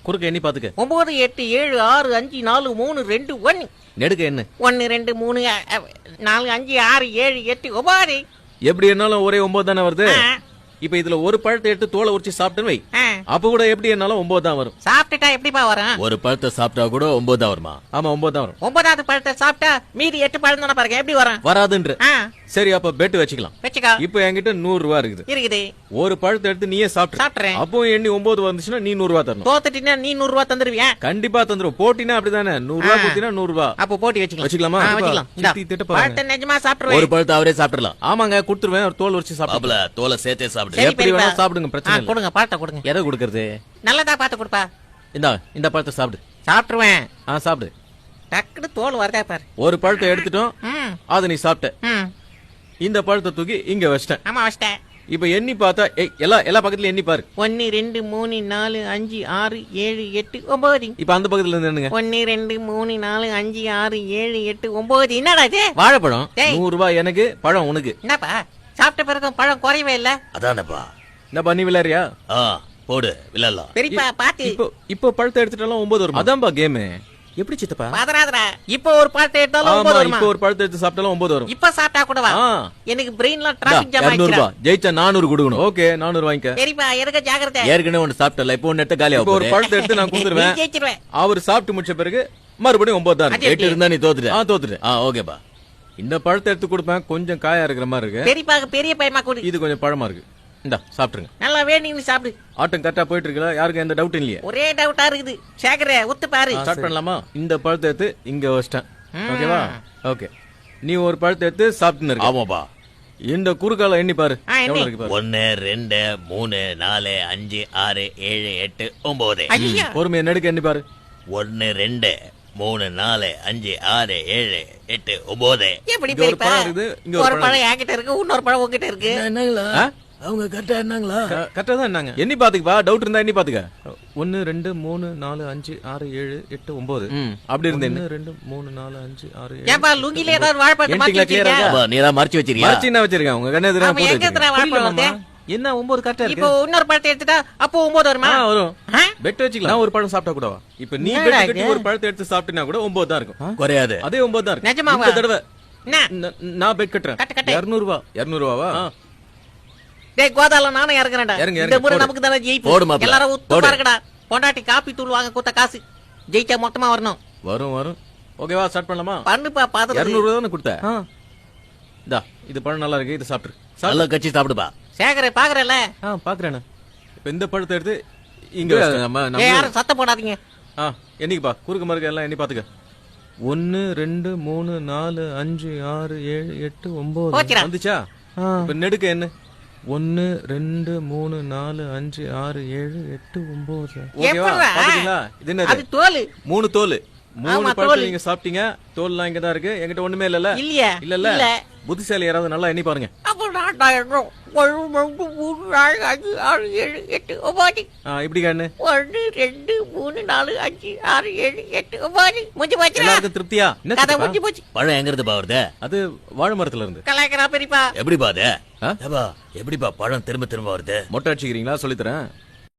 குறுக்க எண்ணி பாத்துக்க. 9 8 7 6 5 4 3 2 1. நெடுக்க என்ன? 1 2 3 4 5 6 7 8 9. எப்படி என்னாலும் ஒரே 9 தானே வருது. இப்ப இதுல ஒரு பழத்தை எடுத்து தோலை உரிச்சு சாப்பிட்டுன்னு வை, அப்ப கூட எப்படி என்னாலும் 9 தான் வரும். சாப்பிட்டுட்டா எப்படிப்பா வரும்? ஒரு பழத்தை சாப்பிட்டா கூட 9 தான் வருமா? ஆமா 9 தான் வரும். 9வது பழத்தை சாப்பிட்டா மீதி 8 பழம் தானே பாருங்க, எப்படி வரும்? வராதுன்ற. சரி அப்ப பெட் வச்சுக்கலாம். வச்சுக்கோ. இப்ப என்கிட்ட 100 ரூபா இருக்குது. ஒரு பழத்தை எடுத்து நீயே சாப்பிட்டுறேன். அப்போ எண்ணி 9 வந்துச்சுன்னா நீ 100 ரூபா தரணும். தோத்துட்டீங்கன்னா நீ 100 ரூபா தந்துருவியா? கண்டிப்பா தந்துரும். போட்டினா அப்படிதானே, 100 ரூபா கொடுத்தீங்கன்னா 100 ரூபா. அப்போ போட்டி வச்சுக்கலாமா? வச்சுக்கலாம். நிஜமா சாப்பிடுவேன். ஒரு பழத்தை அவரே சாப்பிடலாம். ஆமாங்க கொடுத்துருவேன். ஒரு தோல் உரிச்சு சாப்பிடல. தோலை சேர்த்தே சாப்பிடு. எப்படி வேணா சாப்பிடுங்க, பிரச்சனை இல்ல. கொடுங்க பழத்தை கொடுங்க. எதை கொடுக்கறது? நல்லதா பார்த்து கொடுப்பா. இந்த பழத்தை சாப்பிடு. சாப்பிட்டுருவேன். சாப்பிடு. டக்குனு தோல் வரதா பாரு. ஒரு பழத்தை எடுத்துட்டோம், அதை நீ சாப்பிட்ட. இந்த பழத்தை தூக்கி இங்க வச்சிட்டேன். ஆமா வச்சிட்டேன். இப்ப எண்ணி பார்த்தா எல்லா பக்கத்துல எண்ணி பாரு. 1 2 3 4 5 6 7 8 9. இப்ப அந்த பக்கத்துல இருந்து என்னங்க? 1 2 3 4 5 6 7 8 9. என்னடா இது? வாழைப்பழம். 100 ரூபாய் எனக்கு, பழம் உனக்கு. என்னப்பா சாப்பிட்ட பிறகு பழம் குறையவே இல்ல? அதானப்பா. என்ன பண்ணி விளையாடுறியா? போடு விளையாடலாம். பெரியப்பா பாத்து. இப்போ பழத்தை எடுத்துட்டாலும் 9 வரும். அதான்பா கேம். எப்படி சித்தப்பா? பாதராதரா. இப்போ ஒரு பழத்தை எடுத்தாலும் 9 வரும். இப்போ ஒரு பழத்தை எடுத்து சாப்பிட்டாலும் 9 வரும். இப்ப சாப்பிட்டா கூடவா? எனக்கு பிரெயின்ல டிராபிக் ஜாம் ஆயிடுச்சு. 200 ரூபாய் ஜெயிச்சா 400 கொடுக்கணும். ஓகே 400 வாங்கிக்க. பெரியப்பா எனக்கு ஜாக்கிரதை. ஏற்கனவே ஒன்னு சாப்பிட்டல, இப்போ ஒன்னு எடுத்து காலியா. இப்போ ஒரு பழத்தை எடுத்து நான் கொடுத்துருவேன். ஜெயிச்சிடுவேன். அவர் சாப்பிட்டு முடிச்ச பிறகு மறுபடியும் 9 தான். 8 இருந்தா நீ தோத்துட்ட. தோத்துட்ட. ஓகேப்பா. இந்த பழத்தை எடுத்து கொடுப்பேன். கொஞ்சம் காயா இருக்கிற மாதிரி இருக்கு. பெரியப்பா பெரிய பையமா கொடு. இது கொஞ்சம் பழமா இருக்கு. இந்தா சாப்பிட்டுருங்க. நல்லா வேணும்னு சாப்பிடு. ஆட்டம் கரெக்டா போயிட்டு இருக்குல, யாருக்கு எந்த டவுட் இல்லையா? ஒரே டவுட்டா இருக்குது. சேகரே ஒத்து பாரு. ஸ்டார்ட் பண்ணலாமா? இந்த பழத்தை எடுத்து இங்க வச்சிட்டேன். ஓகேவா? ஓகே. நீ ஒரு பழத்தை எடுத்து சாப்பிட்டுன்னு இருக்க. ஆமாப்பா. இந்த குறுக்கால எண்ணி பாரு. எவ்வளவு இருக்கு பாரு. 1 2 3 4 5 6 7 8 9. பொறுமையா நெடுக்க எண்ணி பாரு. 1 2 3 4 5 6 7 8 9. எப்படி பெரியப்பா? இங்க ஒரு பழம் என்கிட்ட இருக்கு, இன்னொரு பழம் உன்கிட்ட இருக்கு. என்னங்களா அவங்க கரெக்டா என்னங்களா? கரெக்டா தான் என்னங்க. எண்ணி பாத்துக்கப்பா. டவுட் இருந்தா எண்ணி பாத்துக்க. 1 2 3 4 5 6 7 8 9. அப்படி இருந்தே 1 2 3 4 5 6 7. ஏப்பா லுங்கில ஏதாவது வாழைப்பழம் மாத்தி வச்சிருக்கியா? நீ தான் மறைச்சு வச்சிருக்கியா? மறைச்சு என்ன வச்சிருக்கேன்? உங்க கண்ணே எதிரா போட்டு. எங்க எத்தனை வாழைப்பழம்? என்ன 9 கரெக்டா இருக்கு. இப்போ இன்னொரு பழத்தை எடுத்துட்டா அப்போ 9 வருமா? வரும். பெட் வச்சுக்கலாம். நான் ஒரு பழம் சாப்பிட்டா கூடவா? இப்போ நீ பெட் கட்டி ஒரு பழத்தை எடுத்து சாப்பிட்டினா கூட 9 தான் இருக்கும். குறையாது. அதே 9 தான் இருக்கும். நிஜமாவா? இந்த தடவை நான் பெட் கட்டுறேன். 200 ரூபாய். 200 ரூபாவா? டேய் கோதால நானே இறங்குறேன்டா. இந்த முறை நமக்கு தான ஜெயிப்பு. எல்லாரும் உத்து பாருங்கடா. பொண்டாட்டி காப்பி தூள் வாங்க கொடுத்த காசு ஜெயிச்சா மொத்தமா வரணும். வரும். ஓகேவா? ஸ்டார்ட் பண்ணலாமா? பண்ணுப்பா பாத்து. 200 ரூபாய் தான கொடுத்த. இந்தா இது பழம் நல்லா இருக்கு, இது சாப்பிடு. நல்லா கச்சி சாப்பிடுப்பா. சேகரே பாக்குறல? பாக்குறேன். இப்போ இந்த பழத்தை எடுத்து இங்க நம்ம யாரும் சத்தம் போடாதீங்க. என்னைக்குப்பா குறுக்கு மறுக்க எல்லாம் எண்ணி பாத்துக்க. 1 2 3 4 5 6 7 8 9 வந்துச்சா? இப்ப நெடுக்க என்ன? 1 2 3 4 5 6 7 8 9. ஓகேவா? பாத்தீங்களா? இது என்னது? அது தோல். 3 தோல். 3 பழத்தை நீங்க சாப்பிட்டீங்க. தோல்லாம் இங்க தான் இருக்கு. என்கிட்ட ஒண்ணுமே இல்லல. இல்ல. புத்திசாலி யாராவது நல்லா எண்ணி பாருங்க. இப்படி கண்ணு 1 2 3 4 5 6 7 8 9 முடிஞ்சு போச்சு. எல்லாருக்கும் திருப்தியா? கதை முடிஞ்சு போச்சு. பழம் எங்க இருந்து வருது? அது வாழை மரத்துல இருந்து. கலாய்க்கிறா பெரியப்பா. எப்படிப்பா அது? எப்படிப்பா பழம் திரும்ப வருது? மொட்டை அடிச்சுக்கிறீங்களா? சொல்லித்தரேன்.